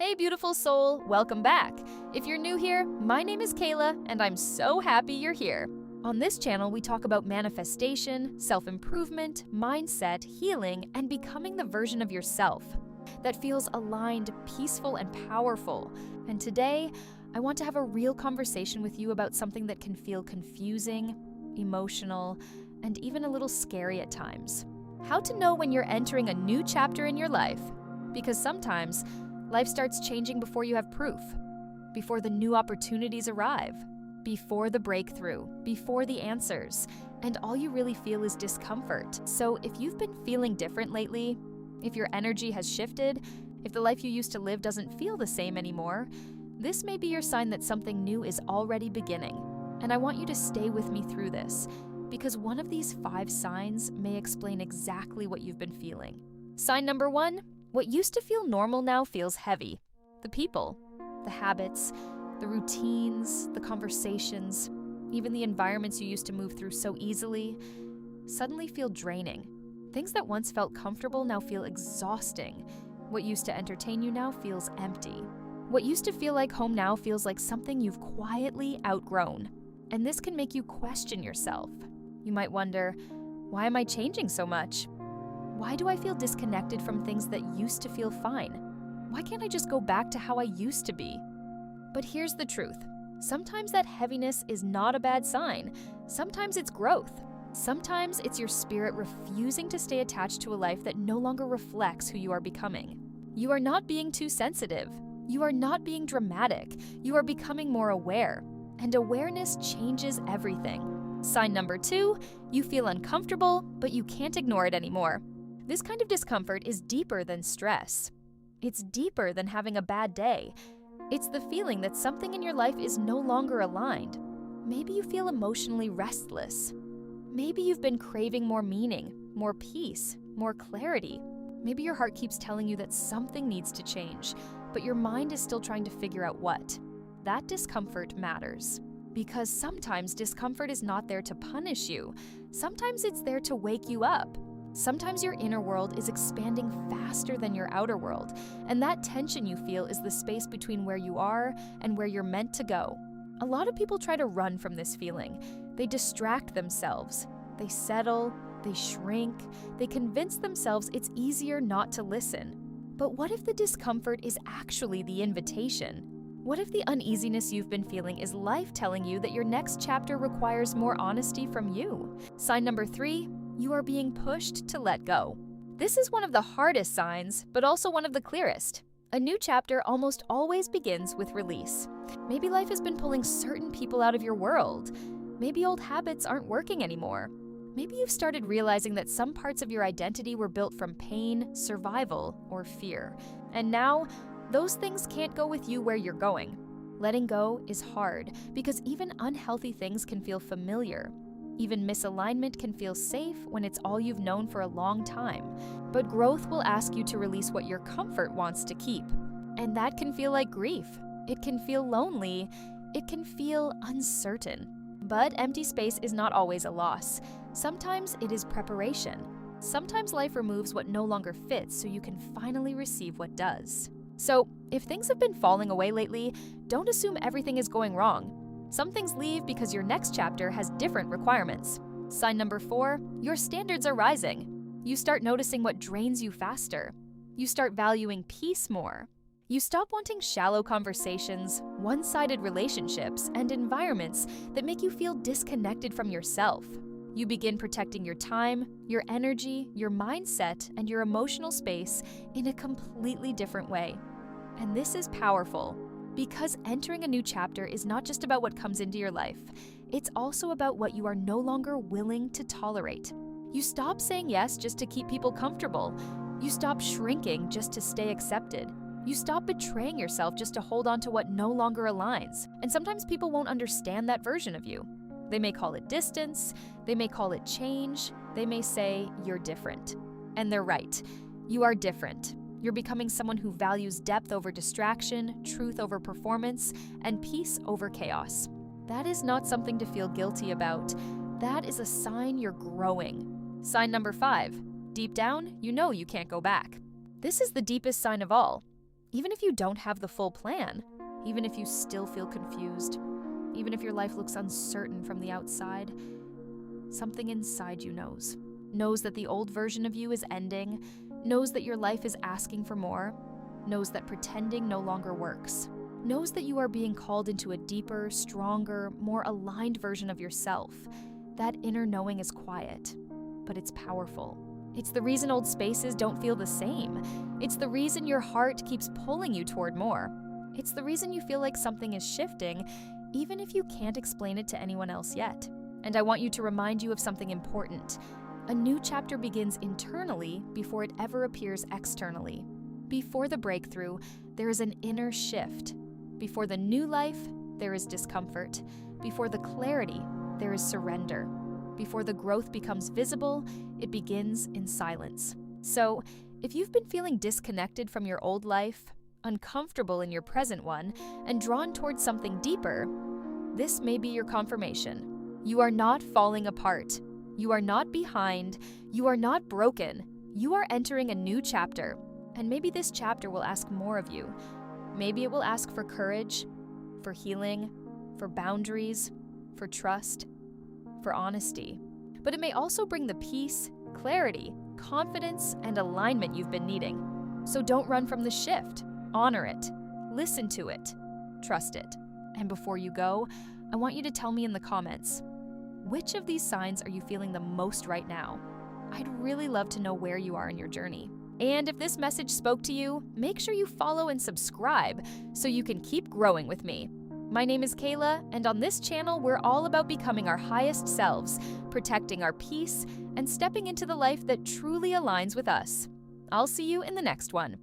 Hey beautiful soul, welcome back. If you're new here, my name is Kayla and I'm so happy you're here. On this channel, we talk about manifestation, self-improvement, mindset, healing, and becoming the version of yourself that feels aligned, peaceful, and powerful. And today, I want to have a real conversation with you about something that can feel confusing, emotional, and even a little scary at times. How to know when you're entering a new chapter in your life. Because sometimes, life starts changing before you have proof, before the new opportunities arrive, before the breakthrough, before the answers, and all you really feel is discomfort. So if you've been feeling different lately, if your energy has shifted, if the life you used to live doesn't feel the same anymore, this may be your sign that something new is already beginning. And I want you to stay with me through this, because one of these 5 signs may explain exactly what you've been feeling. Sign number 1, what used to feel normal now feels heavy. The people, the habits, the routines, the conversations, even the environments you used to move through so easily, suddenly feel draining. Things that once felt comfortable now feel exhausting. What used to entertain you now feels empty. What used to feel like home now feels like something you've quietly outgrown. And this can make you question yourself. You might wonder, why am I changing so much? Why do I feel disconnected from things that used to feel fine? Why can't I just go back to how I used to be? But here's the truth. Sometimes that heaviness is not a bad sign. Sometimes it's growth. Sometimes it's your spirit refusing to stay attached to a life that no longer reflects who you are becoming. You are not being too sensitive. You are not being dramatic. You are becoming more aware. And awareness changes everything. Sign number 2, you feel uncomfortable, but you can't ignore it anymore. This kind of discomfort is deeper than stress. It's deeper than having a bad day. It's the feeling that something in your life is no longer aligned. Maybe you feel emotionally restless. Maybe you've been craving more meaning, more peace, more clarity. Maybe your heart keeps telling you that something needs to change, but your mind is still trying to figure out what. That discomfort matters. Because sometimes discomfort is not there to punish you. Sometimes it's there to wake you up. Sometimes your inner world is expanding faster than your outer world, and that tension you feel is the space between where you are and where you're meant to go. A lot of people try to run from this feeling. They distract themselves. They settle. They shrink. They convince themselves it's easier not to listen. But what if the discomfort is actually the invitation? What if the uneasiness you've been feeling is life telling you that your next chapter requires more honesty from you? Sign number 3, you are being pushed to let go. This is one of the hardest signs, but also one of the clearest. A new chapter almost always begins with release. Maybe life has been pulling certain people out of your world. Maybe old habits aren't working anymore. Maybe you've started realizing that some parts of your identity were built from pain, survival, or fear. And now, those things can't go with you where you're going. Letting go is hard because even unhealthy things can feel familiar. Even misalignment can feel safe when it's all you've known for a long time. But growth will ask you to release what your comfort wants to keep. And that can feel like grief. It can feel lonely. It can feel uncertain. But empty space is not always a loss. Sometimes it is preparation. Sometimes life removes what no longer fits so you can finally receive what does. So, if things have been falling away lately, don't assume everything is going wrong. Some things leave because your next chapter has different requirements. Sign number 4, your standards are rising. You start noticing what drains you faster. You start valuing peace more. You stop wanting shallow conversations, one-sided relationships, and environments that make you feel disconnected from yourself. You begin protecting your time, your energy, your mindset, and your emotional space in a completely different way. And this is powerful. Because entering a new chapter is not just about what comes into your life, it's also about what you are no longer willing to tolerate. You stop saying yes just to keep people comfortable. You stop shrinking just to stay accepted. You stop betraying yourself just to hold on to what no longer aligns. And sometimes people won't understand that version of you. They may call it distance, they may call it change, they may say you're different. And they're right. You are different. You're becoming someone who values depth over distraction, truth over performance, and peace over chaos. That is not something to feel guilty about. That is a sign you're growing. Sign number 5. Deep down, you know you can't go back. This is the deepest sign of all. Even if you don't have the full plan, even if you still feel confused, even if your life looks uncertain from the outside, something inside you knows that the old version of you is ending, knows that your life is asking for more, knows that pretending no longer works, knows that you are being called into a deeper, stronger, more aligned version of yourself. That inner knowing is quiet, but it's powerful. It's the reason old spaces don't feel the same. It's the reason your heart keeps pulling you toward more. It's the reason you feel like something is shifting, even if you can't explain it to anyone else yet. And I want you to remind you of something important. A new chapter begins internally before it ever appears externally. Before the breakthrough, there is an inner shift. Before the new life, there is discomfort. Before the clarity, there is surrender. Before the growth becomes visible, it begins in silence. So, if you've been feeling disconnected from your old life, uncomfortable in your present one, and drawn towards something deeper, this may be your confirmation. You are not falling apart. You are not behind. You are not broken. You are entering a new chapter. And maybe this chapter will ask more of you. Maybe it will ask for courage, for healing, for boundaries, for trust, for honesty. But it may also bring the peace, clarity, confidence, and alignment you've been needing. So don't run from the shift. Honor it. Listen to it. Trust it. And before you go, I want you to tell me in the comments, which of these signs are you feeling the most right now? I'd really love to know where you are in your journey. And if this message spoke to you, make sure you follow and subscribe so you can keep growing with me. My name is Kayla, and on this channel, we're all about becoming our highest selves, protecting our peace, and stepping into the life that truly aligns with us. I'll see you in the next one.